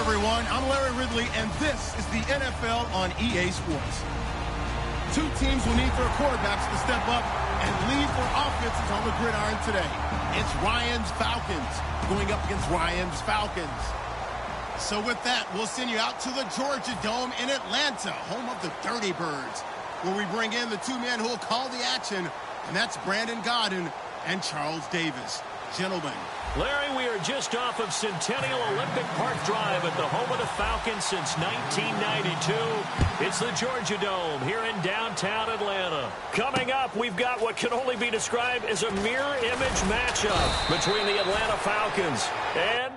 everyone. I'm Larry Ridley, and this is the NFL on EA Sports. Two teams will need their quarterbacks to step up and lead their offenses on the gridiron today. It's Ryan's Falcons going up against Ryan's Falcons. So with that, we'll send you out to the Georgia Dome in Atlanta, home of the Dirty Birds, where we bring in the two men who will call the action, and that's Brandon Godden and Charles Davis. Gentlemen. Larry, we are just off of Centennial Olympic Park Drive at the home of the Falcons since 1992. It's the Georgia Dome here in downtown Atlanta. Coming up, we've got what can only be described as a mirror image matchup between the Atlanta Falcons and...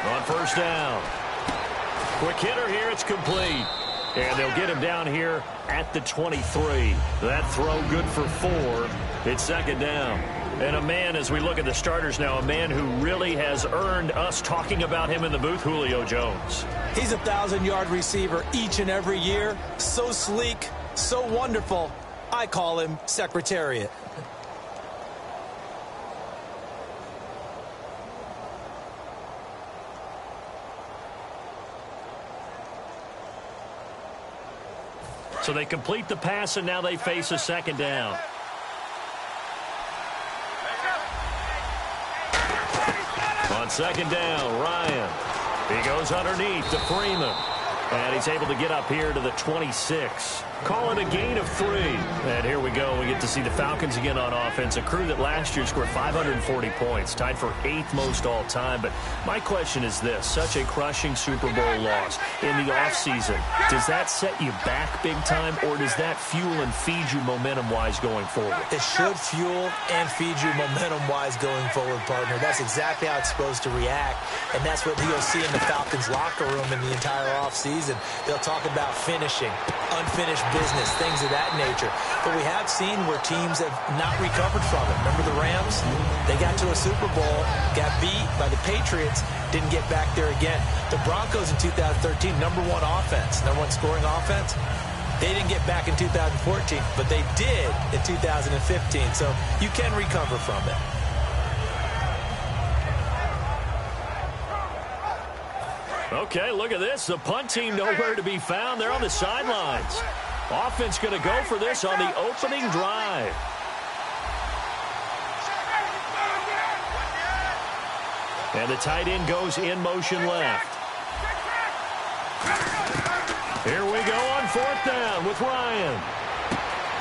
on first down. Quick hitter here. It's complete. And they'll get him down here at the 23. That throw good for 4. It's second down. And a man, as we look at the starters now, a man who really has earned us talking about him in the booth, Julio Jones. He's a 1,000-yard receiver each and every year. So sleek, so wonderful. I call him Secretariat. So they complete the pass, and now they face a second down. On second down, Ryan. He goes underneath to Freeman. And he's able to get up here to the 26. Call it a gain of 3. And here we go. We get to see the Falcons again on offense. A crew that last year scored 540 points, tied for 8th most all time. But my question is this. Such a crushing Super Bowl loss in the offseason. Does that set you back big time, or does that fuel and feed you momentum-wise going forward? It should fuel and feed you momentum-wise going forward, partner. That's exactly how it's supposed to react. And that's what you'll see in the Falcons locker room in the entire offseason. They'll talk about finishing, unfinished business, things of that nature. But we have seen where teams have not recovered from it. Remember the Rams? They got to a Super Bowl, got beat by the Patriots, didn't get back there again. The Broncos in 2013, number 1 offense, number 1 scoring offense. They didn't get back in 2014, but they did in 2015. So you can recover from it. Okay, look at this. The punt team nowhere to be found. They're on the sidelines. Offense going to go for this on the opening drive. And the tight end goes in motion left. Here we go on 4th down with Ryan.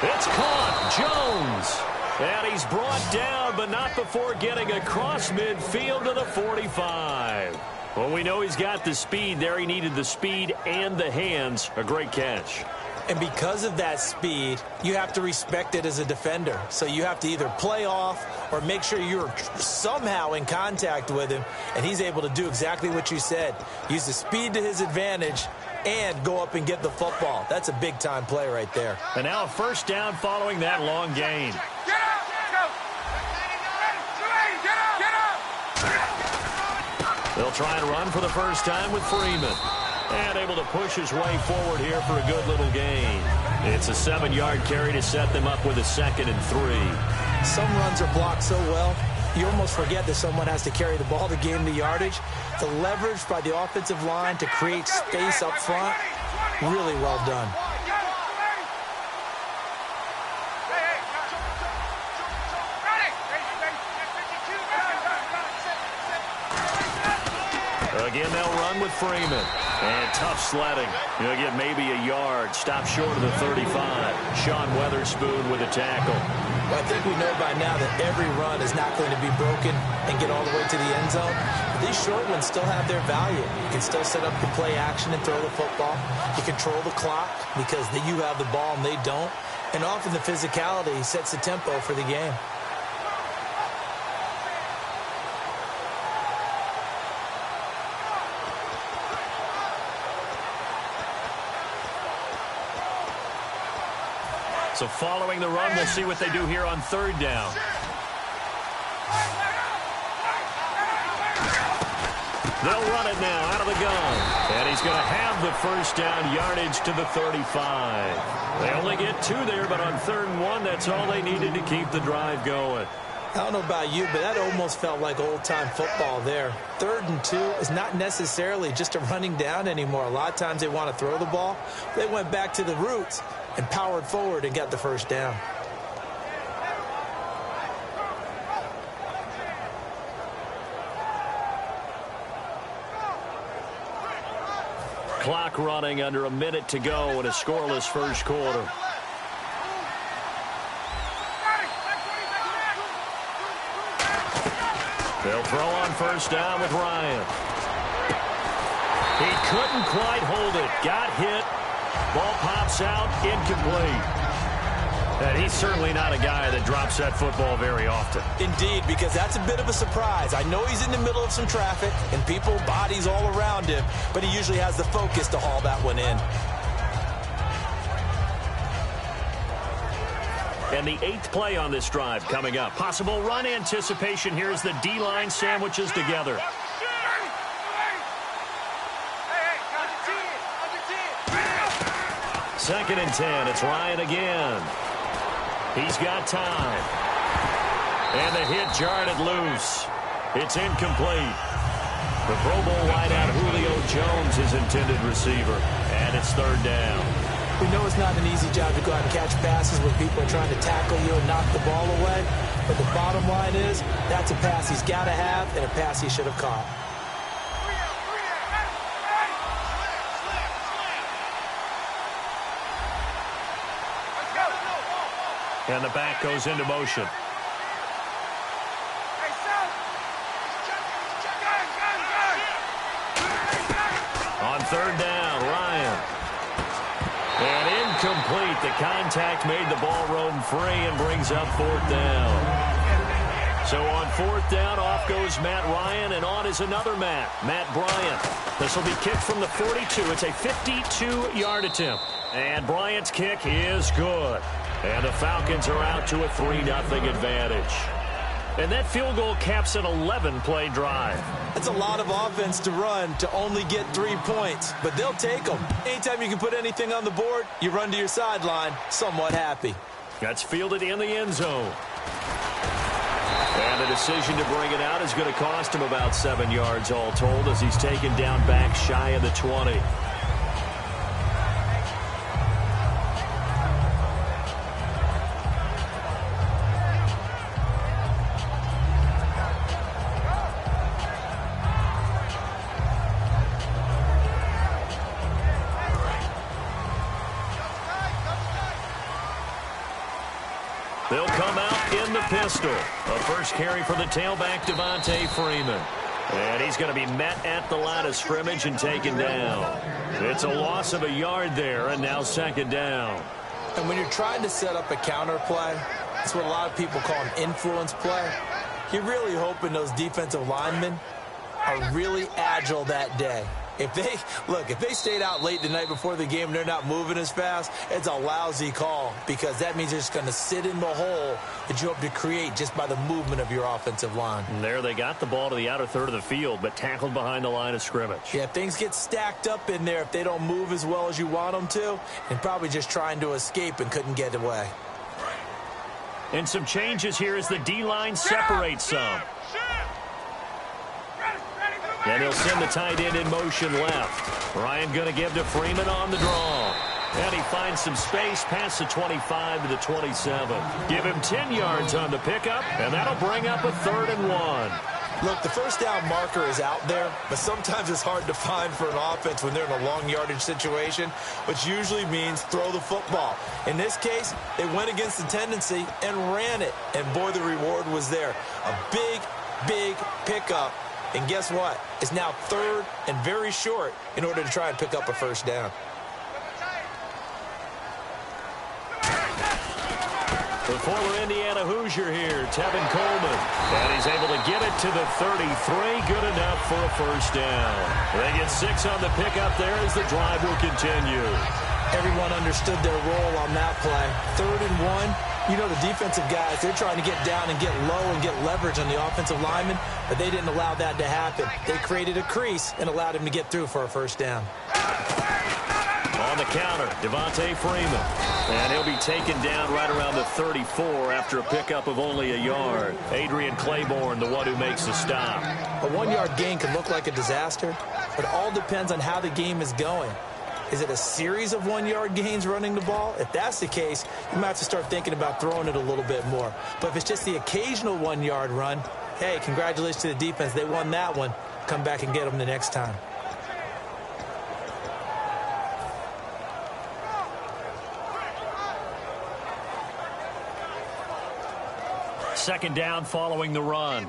It's caught. Jones. And he's brought down, but not before getting across midfield to the 45. Well, we know he's got the speed there. He needed the speed and the hands. A great catch. And because of that speed, you have to respect it as a defender. So you have to either play off or make sure you're somehow in contact with him. And he's able to do exactly what you said. Use the speed to his advantage and go up and get the football. That's a big-time play right there. And now a first down following that long gain. They'll try and run for the first time with Freeman. And able to push his way forward here for a good little gain. It's a 7-yard carry to set them up with a 2nd and 3. Some runs are blocked so well, you almost forget that someone has to carry the ball to gain the yardage. The leverage by the offensive line to create space up front, really well done. Again, they'll run with Freeman. And tough sledding. You'll get maybe a yard. Stop short of the 35. Sean Weatherspoon with a tackle. Well, I think we know by now that every run is not going to be broken and get all the way to the end zone. But these short ones still have their value. You can still set up the play action and throw the football. You control the clock because you have the ball and they don't. And often the physicality sets the tempo for the game. So following the run, we'll see what they do here on third down. They'll run it now out of the gun. And he's going to have the first down yardage to the 35. They only get 2 there, but on 3rd and 1, that's all they needed to keep the drive going. I don't know about you, but that almost felt like old-time football there. 3rd and 2 is not necessarily just a running down anymore. A lot of times they want to throw the ball. They went back to the roots and powered forward and got the first down. Clock running under a minute to go in a scoreless first quarter. They'll throw on first down with Ryan. He couldn't quite hold it. Got hit. Ball pops out, incomplete. And he's certainly not a guy that drops that football very often. Indeed, because that's a bit of a surprise. I know he's in the middle of some traffic and people, bodies all around him, but he usually has the focus to haul that one in. And the 8th play on this drive coming up. Possible run anticipation here as the D-line sandwiches together. Second and 10. It's Ryan again. He's got time. And the hit jarred it loose. It's incomplete. The Pro Bowl wideout Julio Jones is intended receiver. And it's 3rd down. We know it's not an easy job to go out and catch passes when people are trying to tackle you and knock the ball away. But the bottom line is that's a pass he's got to have and a pass he should have caught. And the back goes into motion. On 3rd down, Ryan. And incomplete. The contact made the ball roam free and brings up 4th down. So on 4th down, off goes Matt Ryan, and on is another Matt Bryant. This will be kicked from the 42. It's a 52-yard attempt. And Bryant's kick is good. And the Falcons are out to a 3-0 advantage. And that field goal caps an 11-play drive. That's a lot of offense to run to only get 3 points, but they'll take them. Anytime you can put anything on the board, you run to your sideline, somewhat happy. That's fielded in the end zone. And the decision to bring it out is going to cost him about 7 yards all told as he's taken down back shy of the 20. They'll come out in the pistol. A first carry for the tailback, Devontae Freeman. And he's going to be met at the line of scrimmage and taken down. It's a loss of a yard there, and now 2nd down. And when you're trying to set up a counter play, that's what a lot of people call an influence play. You're really hoping those defensive linemen are really agile that day. If they stayed out late the night before the game and they're not moving as fast, it's a lousy call because that means they're just going to sit in the hole that you hope to create just by the movement of your offensive line. And there they got the ball to the outer third of the field, but tackled behind the line of scrimmage. Yeah, if things get stacked up in there, if they don't move as well as you want them to, and probably just trying to escape and couldn't get away. And some changes here as the D-line separates some. And he'll send the tight end in motion left. Ryan going to give to Freeman on the draw. And he finds some space past the 25 to the 27. Give him 10 yards on the pickup, and that'll bring up a 3rd and 1. Look, the first down marker is out there, but sometimes it's hard to find for an offense when they're in a long yardage situation, which usually means throw the football. In this case, they went against the tendency and ran it, and boy, the reward was there. A big, big pickup, and guess what? It's now 3rd and very short in order to try and pick up a first down. The former Indiana Hoosier here, Tevin Coleman. And he's able to get it to the 33. Good enough for a first down. They get 6 on the pickup there as the drive will continue. Everyone understood their role on that play. 3rd and 1. You know, the defensive guys, they're trying to get down and get low and get leverage on the offensive lineman, but they didn't allow that to happen. They created a crease and allowed him to get through for a first down. On the counter, Devontae Freeman. And he'll be taken down right around the 34 after a pickup of only a yard. Adrian Claiborne, the one who makes the stop. A 1-yard gain can look like a disaster, but it all depends on how the game is going. Is it a series of 1-yard gains running the ball? If that's the case, you might have to start thinking about throwing it a little bit more. But if it's just the occasional 1-yard run, hey, congratulations to the defense. They won that one. Come back and get them the next time. Second down following the run.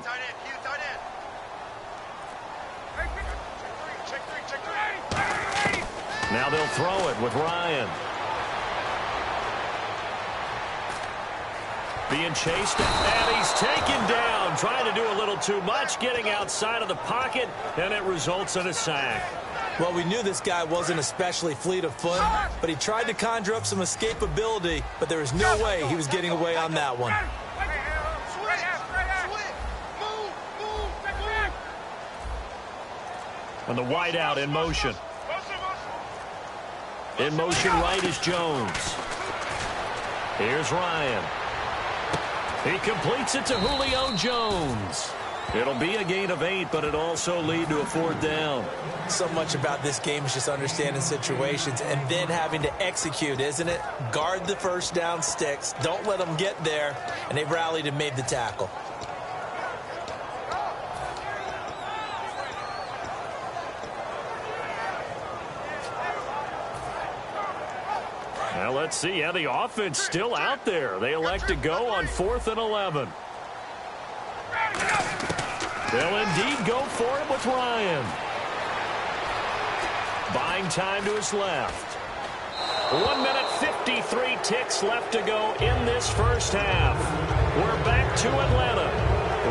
Now they'll throw it with Ryan. Being chased, and he's taken down. Trying to do a little too much, getting outside of the pocket, and it results in a sack. Well, we knew this guy wasn't especially fleet of foot, but he tried to conjure up some escapability, but there was no way he was getting away on that one. And the wideout in motion. In motion right is Jones. Here's Ryan. He completes it to Julio Jones. It'll be a gain of 8, but it'll also lead to a 4th down. So much about this game is just understanding situations and then having to execute, isn't it? Guard the first down sticks. Don't let them get there. And they rallied and made the tackle. Now let's see how the offense still out there. They elect to go on 4th and 11. They'll indeed go for it with Ryan. Buying time to his left. 1 minute 53 ticks left to go in this first half. We're back to Atlanta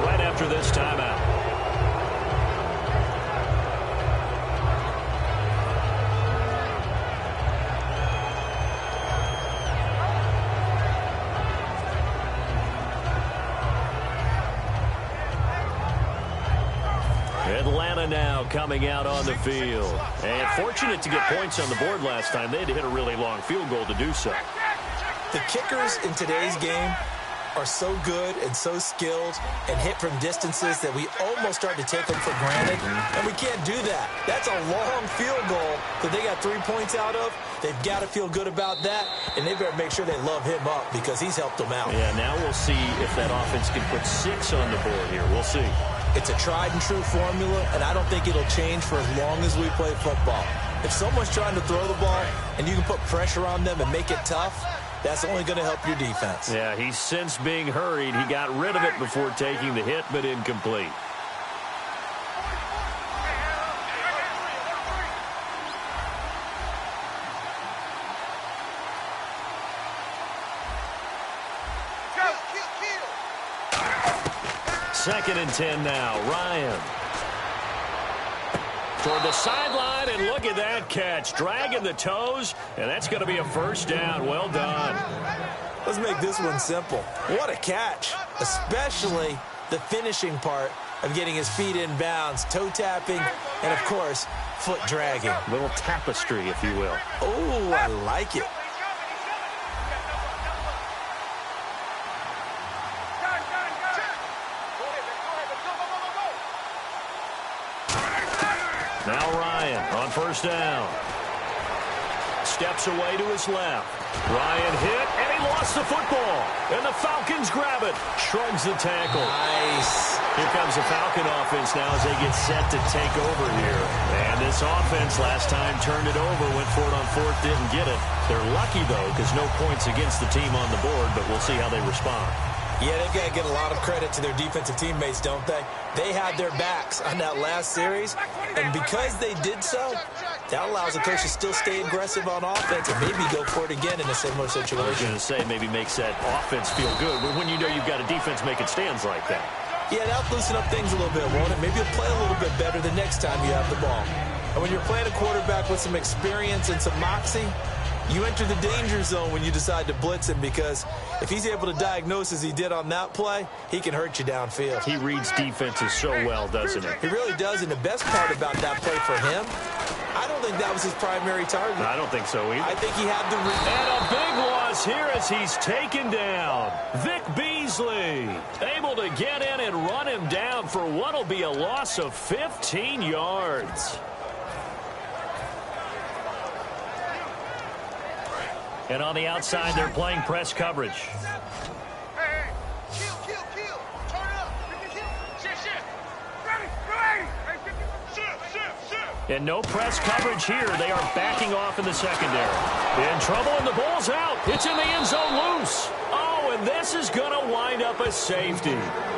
right after this timeout. Atlanta now coming out on the field. And fortunate to get points on the board last time. They had to hit a really long field goal to do so. The kickers in today's game are so good and so skilled and hit from distances that we almost start to take them for granted. And we can't do that. That's a long field goal that they got 3 points out of. They've got to feel good about that. And they better make sure they love him up because he's helped them out. Yeah, now we'll see if that offense can put 6 on the board here. We'll see. It's a tried-and-true formula, and I don't think it'll change for as long as we play football. If someone's trying to throw the ball and you can put pressure on them and make it tough, that's only going to help your defense. Yeah, he's since being hurried. He got rid of it before taking the hit, but incomplete. Second and 10 now. Ryan. Toward the sideline, and look at that catch. Dragging the toes, and that's going to be a first down. Well done. Let's make this one simple. What a catch, especially the finishing part of getting his feet in bounds, toe tapping, and, of course, foot dragging. A little tapestry, if you will. Oh, I like it. Now Ryan on first down. Steps away to his left. Ryan hit, and he lost the football. And the Falcons grab it. Shrugs the tackle. Nice. Here comes the Falcon offense now as they get set to take over here. And this offense last time turned it over, went for it on fourth, didn't get it. They're lucky, though, because no points against the team on the board, but we'll see how they respond. Yeah, they've got to get a lot of credit to their defensive teammates, don't they? They had their backs on that last series, and because they did so, that allows the coach to still stay aggressive on offense and maybe go for it again in a similar situation. I was going to say maybe makes that offense feel good, but when you know you've got a defense making stands like that. Yeah, that'll loosen up things a little bit, won't it? Maybe you'll play a little bit better the next time you have the ball. And when you're playing a quarterback with some experience and some moxie, you enter the danger zone when you decide to blitz him, because if he's able to diagnose as he did on that play, he can hurt you downfield. He reads defenses so well, doesn't he? He really does, and the best part about that play for him, I don't think that was his primary target. I don't think so either. I think he had the read. And a big loss here as he's taken down. Vic Beasley able to get in and run him down for what'll be a loss of 15 yards. And on the outside, they're playing press coverage. Hey, kill. Turn it up. Shift. Ready. Shift. And no press coverage here. They are backing off in the secondary. In trouble, and the ball's out. It's in the end zone loose. Oh, and this is going to wind up a safety.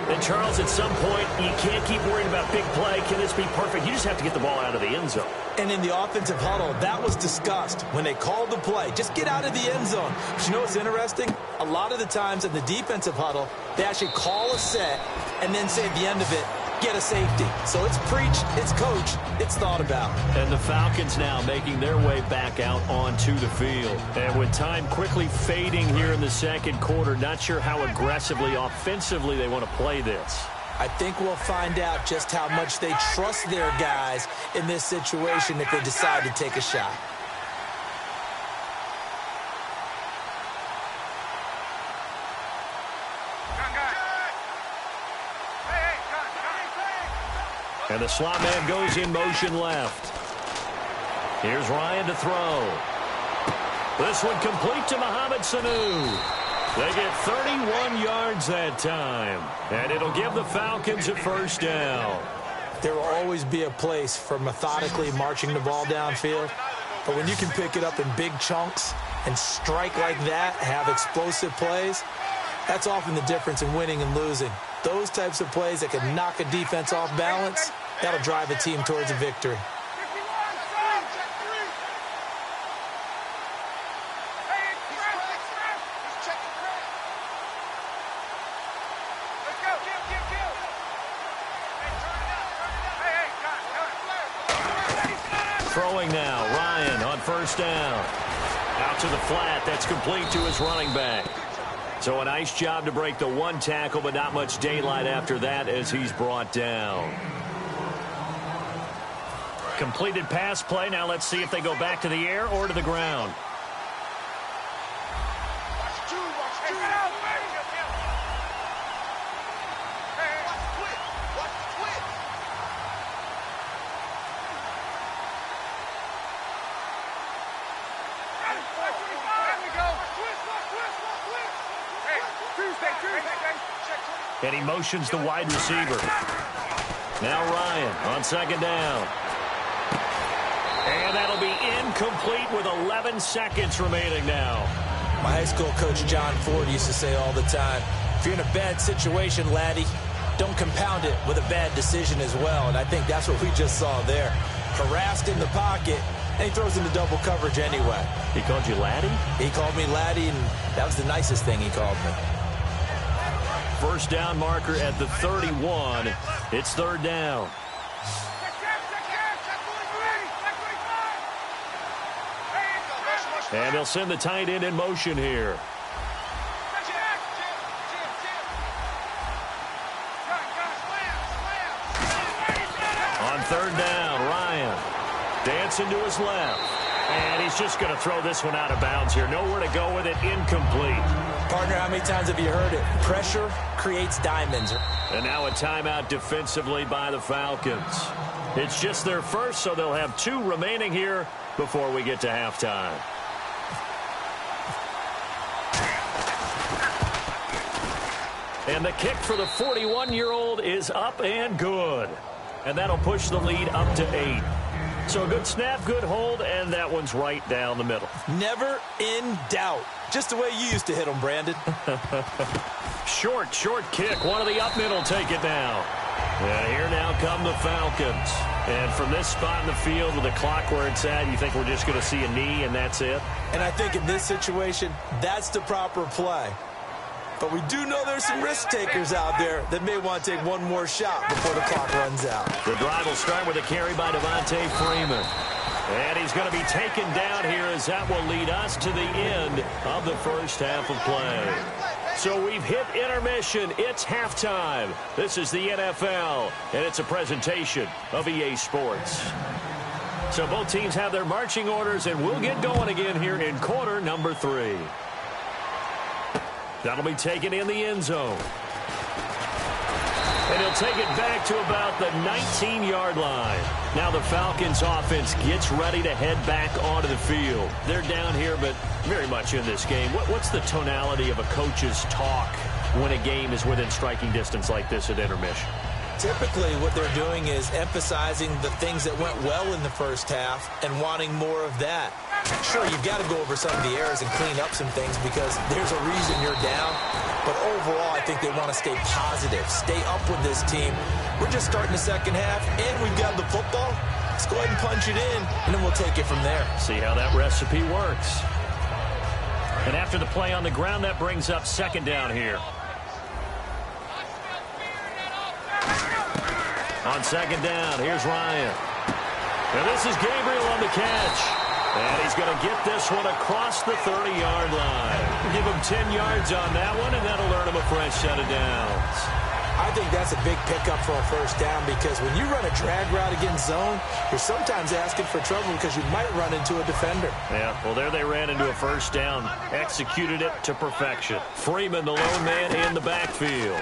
And, Charles, at some point, you can't keep worrying about big play. Can this be perfect? You just have to get the ball out of the end zone. And in the offensive huddle, that was discussed when they called the play. Just get out of the end zone. But you know what's interesting? A lot of the times in the defensive huddle, they actually call a set and then say at the end of it, get a safety. So it's preached, it's coached, it's thought about. And the Falcons now making their way back out onto the field. And with time quickly fading here in the second quarter, not sure how aggressively, offensively they want to play this. I think we'll find out just how much they trust their guys in this situation if they decide to take a shot. And the slot man goes in motion left. Here's Ryan to throw. This one complete to Mohamed Sanu. They get 31 yards that time. And it'll give the Falcons a first down. There will always be a place for methodically marching the ball downfield. But when you can pick it up in big chunks and strike like that, have explosive plays, that's often the difference in winning and losing. Those types of plays that can knock a defense off balance, that'll drive a team towards a victory. Throwing now, Ryan on first down. Out to the flat, that's complete to his running back. So a nice job to break the one tackle, but not much daylight after that as he's brought down. Completed pass play. Now let's see if they go back to the air or to the ground. And he motions the wide receiver. Now Ryan on second down. And that'll be incomplete with 11 seconds remaining now. My high school coach John Ford used to say all the time, if you're in a bad situation, laddie, don't compound it with a bad decision as well. And I think that's what we just saw there. Harassed in the pocket, and he throws into double coverage anyway. He called you laddie? He called me laddie, and that was the nicest thing he called me. First down marker at the 31. It's third down. And they'll send the tight end in motion here. On third down, Ryan dancing to his left. And he's just going to throw this one out of bounds here. Nowhere to go with it. Incomplete. Partner, how many times have you heard it? Pressure creates diamonds. And now a timeout defensively by the Falcons. It's just their first, so they'll have 2 remaining here before we get to halftime. And the kick for the 41-year-old is up and good. And that'll push the lead up to 8. So a good snap, good hold, and that one's right down the middle. Never in doubt. Just the way you used to hit them, Brandon. Short kick. One of the up middle take it now. And here now come the Falcons. And from this spot in the field with the clock where it's at, you think we're just going to see a knee and that's it? And I think in this situation, that's the proper play. But we do know there's some risk takers out there that may want to take one more shot before the clock runs out. The drive will start with a carry by Devontae Freeman. And he's going to be taken down here as that will lead us to the end of the first half of play. So we've hit intermission. It's halftime. This is the NFL, and it's a presentation of EA Sports. So both teams have their marching orders, and we'll get going again here in quarter number 3. That'll be taken in the end zone. And he'll take it back to about the 19-yard line. Now the Falcons offense gets ready to head back onto the field. They're down here, but very much in this game. What's the tonality of a coach's talk when a game is within striking distance like this at intermission? Typically, what they're doing is emphasizing the things that went well in the first half and wanting more of that. Sure, you've got to go over some of the errors and clean up some things because there's a reason you're down. But overall, I think they want to stay positive, stay up with this team. We're just starting the second half, and we've got the football. Let's go ahead and punch it in, and then we'll take it from there. See how that recipe works. And after the play on the ground, that brings up second down here. On second down, here's Ryan. And this is Gabriel on the catch. And he's going to get this one across the 30-yard line. Give him 10 yards on that one, and that'll earn him a fresh set of downs. I think that's a big pickup for a first down because when you run a drag route against zone, you're sometimes asking for trouble because you might run into a defender. Yeah, well, there they ran into a first down. Executed it to perfection. Freeman, the lone man in the backfield.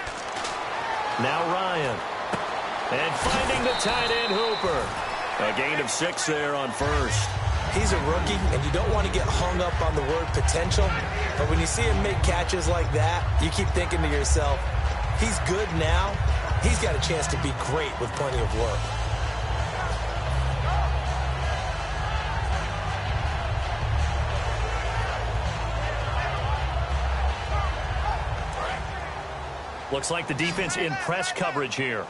Now Ryan. And finding the tight end Hooper. A gain of 6 there on first. He's a rookie, and you don't want to get hung up on the word potential. But when you see him make catches like that, you keep thinking to yourself, he's good now. He's got a chance to be great with plenty of work. Looks like the defense in press coverage here.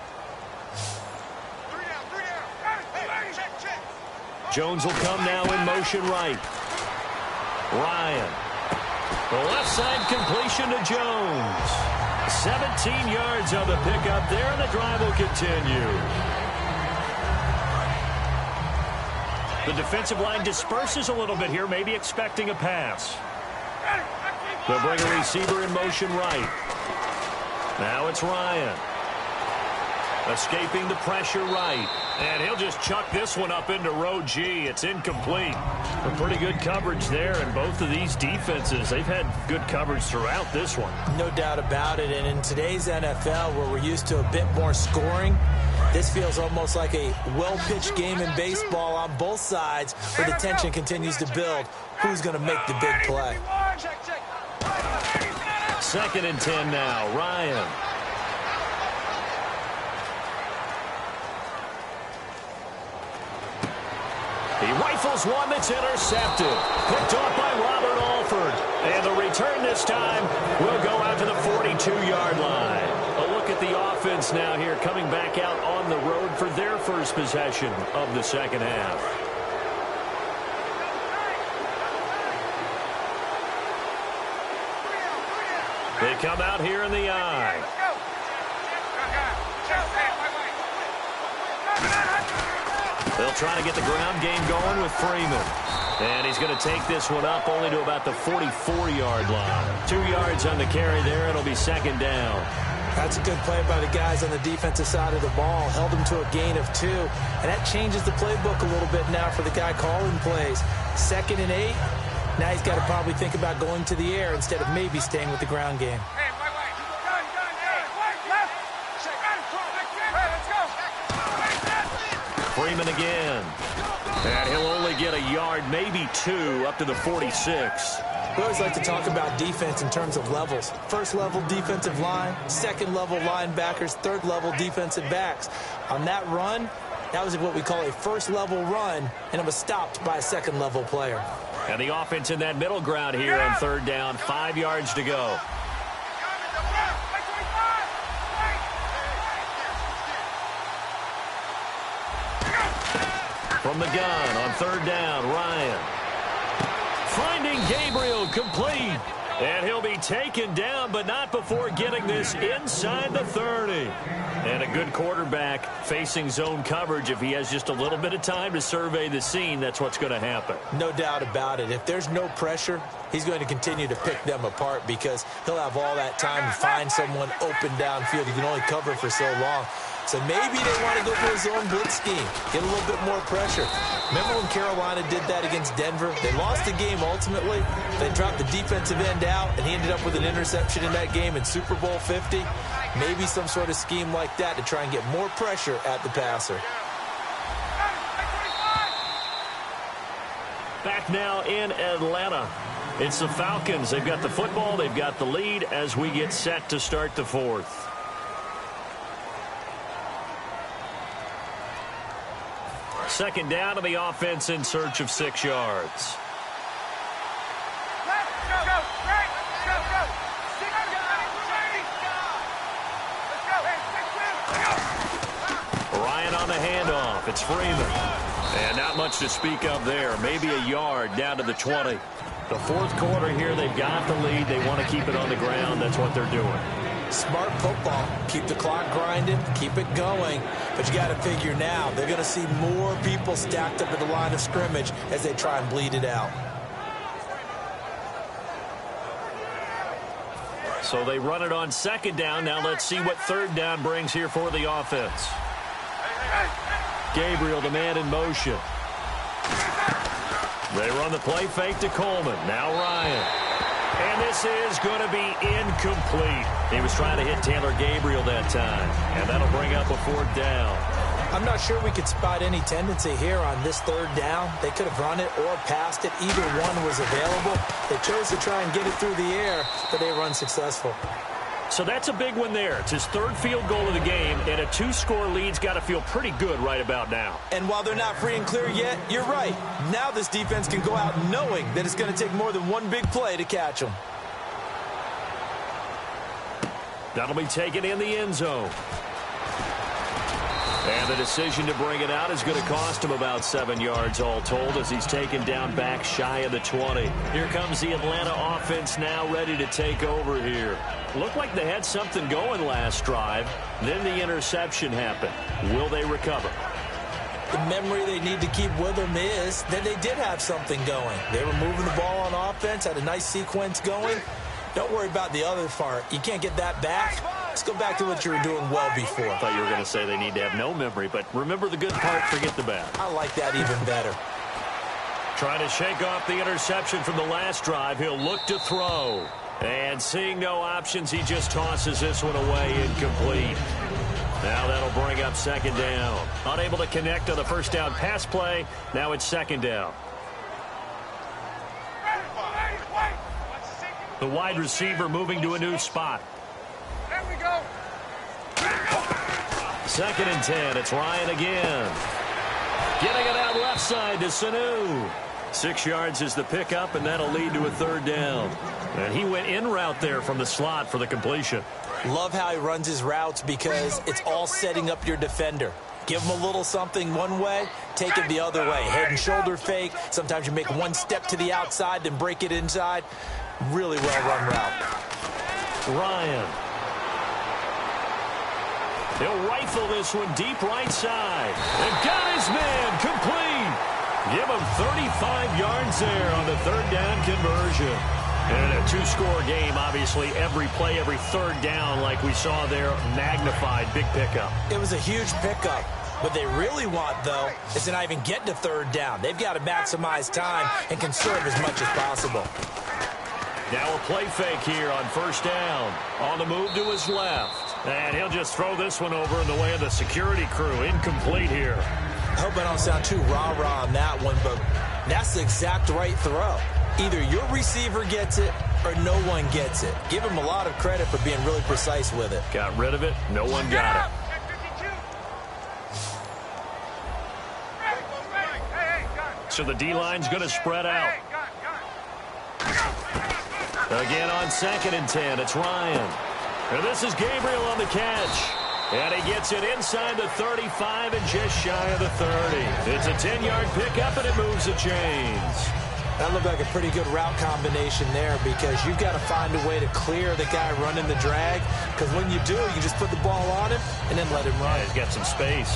Jones will come now in motion right. Ryan. The left side completion to Jones. 17 yards on the pickup there, and the drive will continue. The defensive line disperses a little bit here, maybe expecting a pass. They'll bring a receiver in motion right. Now it's Ryan. Escaping the pressure right. And he'll just chuck this one up into row G. It's incomplete. A pretty good coverage there, and both of these defenses, they've had good coverage throughout this one. No doubt about it. And in today's NFL, where we're used to a bit more scoring, this feels almost like a well-pitched game in baseball on both sides where the tension continues to build. Who's going to make the big play? 2nd and 10 now. Ryan. He rifles one that's intercepted. Picked off by Robert Alford. And the return this time will go out to the 42-yard line. A look at the offense now here, coming back out on the road for their first possession of the second half. They come out here in the eye. They'll try to get the ground game going with Freeman. And he's going to take this one up only to about the 44-yard line. 2 yards on the carry there. It'll be second down. That's a good play by the guys on the defensive side of the ball. Held them to a gain of 2. And that changes the playbook a little bit now for the guy calling plays. 2nd and 8. Now he's got to probably think about going to the air instead of maybe staying with the ground game. Freeman again. And he'll only get a yard, maybe 2, up to the 46. We always like to talk about defense in terms of levels. First level defensive line, second level linebackers, third level defensive backs. On that run, that was what we call a first level run, and it was stopped by a second level player. And the offense in that middle ground here on third down, 5 yards to go. From the gun on third down, Ryan. Finding Gabriel complete. And he'll be taken down, but not before getting this inside the 30. And a good quarterback facing zone coverage. If he has just a little bit of time to survey the scene, that's what's going to happen. No doubt about it. If there's no pressure, he's going to continue to pick them apart because he'll have all that time to find someone open downfield. He can only cover for so long. So maybe they want to go for a zone blitz scheme, get a little bit more pressure. Remember when Carolina did that against Denver? They lost the game ultimately. They dropped the defensive end out, and he ended up with an interception in that game in Super Bowl 50. Maybe some sort of scheme like that to try and get more pressure at the passer. Back now in Atlanta. It's the Falcons. They've got the football. They've got the lead as we get set to start the fourth. Second down to the offense in search of 6 yards. Ryan on the handoff. It's Freeman. And not much to speak of there. Maybe a yard down to the 20. The fourth quarter here, they've got the lead. They want to keep it on the ground. That's what they're doing. Smart football. Keep the clock grinding, keep it going. But you got to figure now, they're going to see more people stacked up at the line of scrimmage as they try and bleed it out. So they run it on second down. Now let's see what third down brings here for the offense. Gabriel, the man in motion. They run the play fake to Coleman. Now Ryan. And this is going to be incomplete. He was trying to hit Taylor Gabriel that time. And that'll bring up a fourth down. I'm not sure we could spot any tendency here on this third down. They could have run it or passed it. Either one was available. They chose to try and get it through the air, but they were unsuccessful. So that's a big one there. It's his third field goal of the game, and a 2-score lead's got to feel pretty good right about now. And while they're not free and clear yet, you're right. Now this defense can go out knowing that it's going to take more than one big play to catch them. That'll be taken in the end zone. And the decision to bring it out is going to cost him about 7 yards all told as he's taken down back shy of the 20. Here comes the Atlanta offense now ready to take over here. Looked like they had something going last drive. Then the interception happened. Will they recover? The memory they need to keep with them is that they did have something going. They were moving the ball on offense, had a nice sequence going. Don't worry about the other part. You can't get that back. Let's go back to what you were doing well before. I thought you were going to say they need to have no memory, but remember the good part, forget the bad. I like that even better. Trying to shake off the interception from the last drive. He'll look to throw. And seeing no options, he just tosses this one away, incomplete. Now that'll bring up second down. Unable to connect on the first down pass play. Now it's second down. The wide receiver moving to a new spot. There we go. Second and 10. It's Ryan again. Getting it out left side to Sanu. 6 yards is the pickup, and that'll lead to a third down. And he went in route there from the slot for the completion. Love how he runs his routes because it's all setting up your defender. Give him a little something one way, take it the other way. Head and shoulder fake. Sometimes you make one step to the outside, then break it inside. Really well-run route. Ryan. He'll rifle this one deep right side. And got his man complete. Give him 35 yards there on the third down conversion. And in a 2-score game, obviously, every play, every third down, like we saw there, magnified, big pickup. It was a huge pickup. What they really want, though, is to not even get to third down. They've got to maximize time and conserve as much as possible. Now a play fake here on first down. On the move to his left. And he'll just throw this one over in the way of the security crew. Incomplete here. I hope I don't sound too rah-rah on that one, but that's the exact right throw. Either your receiver gets it or no one gets it. Give him a lot of credit for being really precise with it. Got rid of it. No one got it. So the D-line's going to spread out. Again on 2nd and 10, it's Ryan. And this is Gabriel on the catch. And he gets it inside the 35 and just shy of the 30. It's a 10-yard pickup, and it moves the chains. That looked like a pretty good route combination there because you've got to find a way to clear the guy running the drag, because when you do, you just put the ball on him and then let him run. Yeah, he's got some space.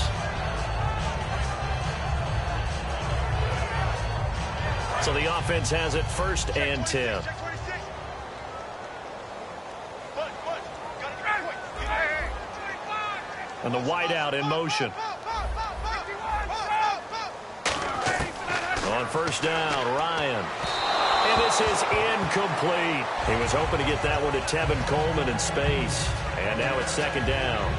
So the offense has it 1st and 10. And the wideout in motion. On 1st down, Ryan. And this is incomplete. He was hoping to get that one to Tevin Coleman in space. And now it's 2nd down.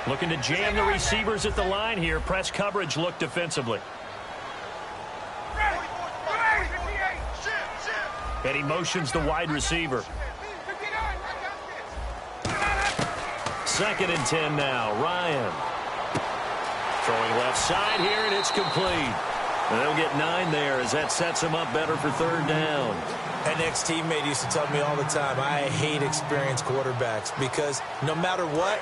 Looking to jam the receivers at the line here. Press coverage look defensively. And he motions the wide receiver. 2nd and 10 now. Ryan. Throwing left side here, and it's complete. And they'll get 9 there as that sets him up better for 3rd down. An ex-teammate used to tell me all the time, I hate experienced quarterbacks because no matter what,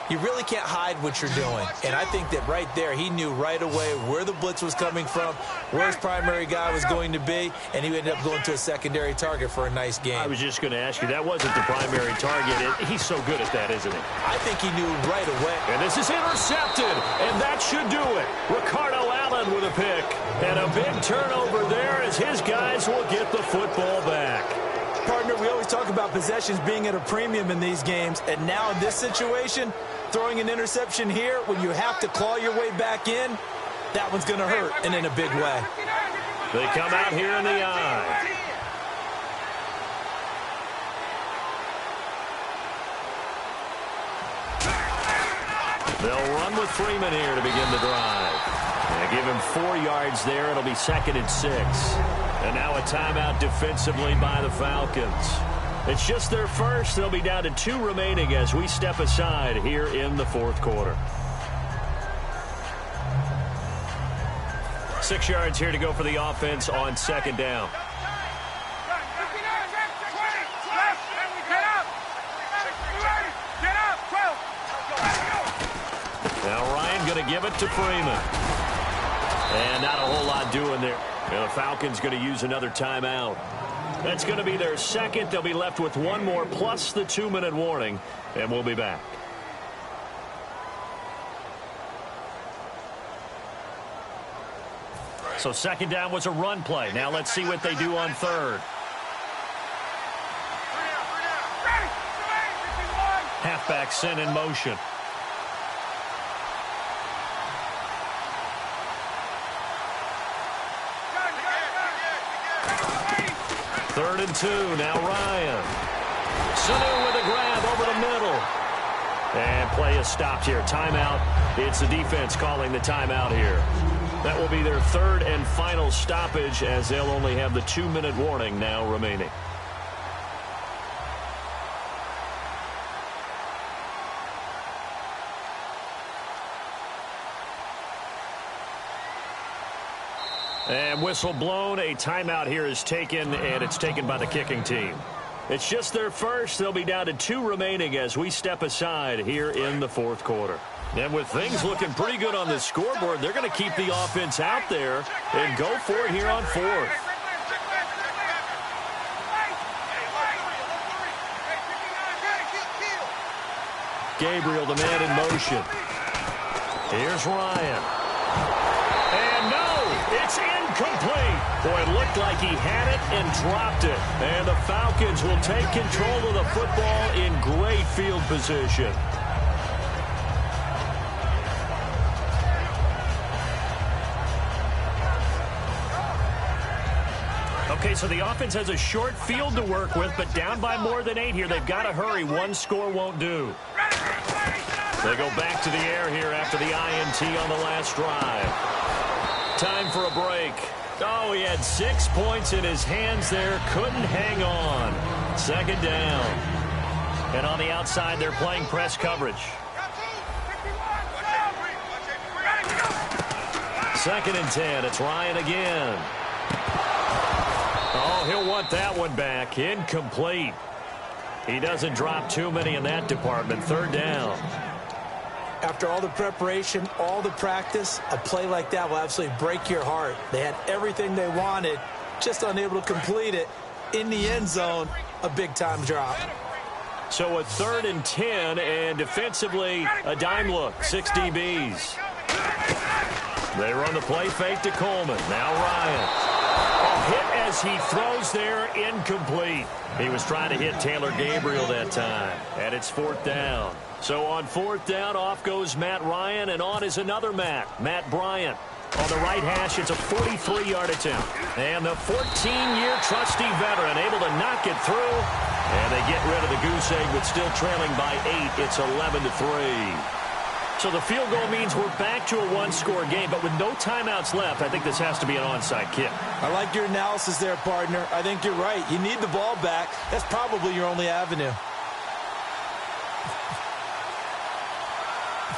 you really can't hide what you're doing. And I think that right there, he knew right away where the blitz was coming from, where his primary guy was going to be, and he ended up going to a secondary target for a nice game. I was just going to ask you, that wasn't the primary target. He's so good at that, isn't he? I think he knew right away. And this is intercepted, and that should do it. Ricardo Allen with a pick. And a big turnover there as his guys will get the football back. Partner, we always talk about possessions being at a premium in these games, and now in this situation, throwing an interception here when you have to claw your way back in, that one's going to hurt, and in a big way. They come out here in the eye. They'll run with Freeman here to begin the drive. They give him 4 yards there. It'll be 2nd and 6. And now a timeout defensively by the Falcons. It's just their first. They'll be down to 2 remaining as we step aside here in the 4th quarter. 6 yards here to go for the offense on 2nd down. Now Ryan going to give it to Freeman. And not a whole lot doing there. And the Falcons going to use another timeout. That's going to be their 2nd. They'll be left with 1 more plus the 2-minute warning. And we'll be back. So 2nd down was a run play. Now let's see what they do on 3rd. Halfback sent in motion. Third and 2. Now Ryan. Sanu with a grab over the middle. And play is stopped here. Timeout. It's the defense calling the timeout here. That will be their 3rd and final stoppage as they'll only have the 2-minute warning now remaining. And whistle blown. A timeout here is taken, and it's taken by the kicking team. It's just their first. They'll be down to 2 remaining as we step aside here in the 4th quarter. And with things looking pretty good on the scoreboard, they're going to keep the offense out there and go for it here on 4th. Gabriel, the man in motion. Here's Ryan. And no, it's incomplete. Boy, it looked like he had it and dropped it. And the Falcons will take control of the football in great field position. Okay, so the offense has a short field to work with, but down by more than 8 here. They've got to hurry. One score won't do. They go back to the air here after the INT on the last drive. Time for a break. Oh, he had 6 points in his hands there. Couldn't hang on. Second down. And on the outside, they're playing press coverage. Second and 10. It's Ryan again. Oh, he'll want that one back. Incomplete. He doesn't drop too many in that department. Third down. After all the preparation, all the practice, a play like that will absolutely break your heart. They had everything they wanted, just unable to complete it. In the end zone, a big-time drop. So a 3rd and 10, and defensively, a dime look. 6 DBs. They run the play fake to Coleman. Now Ryan. A hit as he throws there, incomplete. He was trying to hit Taylor Gabriel that time, and it's 4th down. So on 4th down, off goes Matt Ryan, and on is another Matt Bryant. On the right hash, it's a 43-yard attempt. And the 14-year trusty veteran able to knock it through, and they get rid of the goose egg, but still trailing by 8. It's 11-3. So the field goal means we're back to a one-score game, but with no timeouts left, I think this has to be an onside kick. I like your analysis there, partner. I think you're right. You need the ball back. That's probably your only avenue.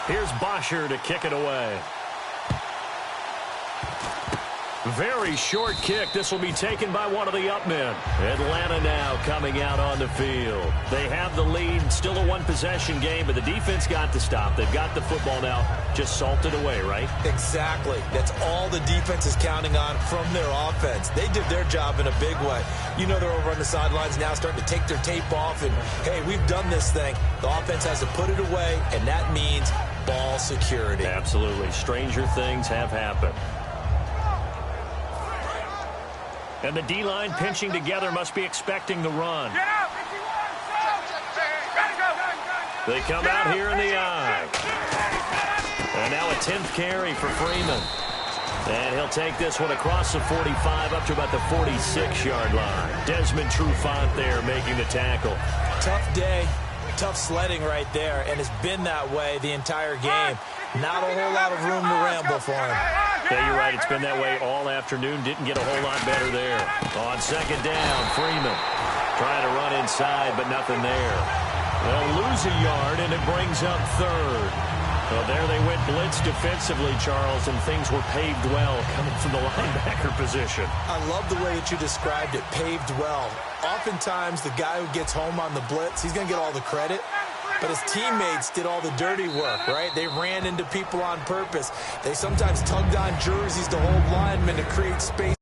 Here's Bosher to kick it away. Very short kick. This will be taken by one of the up men. Atlanta now coming out on the field. They have the lead. Still a one-possession game, but the defense got to stop. They've got the football now. Just salted away, right? Exactly. That's all the defense is counting on from their offense. They did their job in a big way. You know they're over on the sidelines now starting to take their tape off, and, hey, we've done this thing. The offense has to put it away, and that means ball security. Absolutely. Stranger things have happened. And the D-line pinching together must be expecting the run. They come out here in the eye. And now a 10th carry for Freeman. And he'll take this one across the 45 up to about the 46-yard line. Desmond Trufant there making the tackle. Tough day, tough sledding right there, and it's been that way the entire game. Not a whole lot of room to ramble for him. Yeah, you're right. It's been that way all afternoon. Didn't get a whole lot better there. On second down, Freeman trying to run inside, but nothing there. They'll lose a yard, and it brings up 3rd. Well, there they went blitz defensively, Charles, and things were paved well coming from the linebacker position. I love the way that you described it, paved well. Oftentimes, the guy who gets home on the blitz, he's going to get all the credit. But his teammates did all the dirty work, right? They ran into people on purpose. They sometimes tugged on jerseys to hold linemen to create space.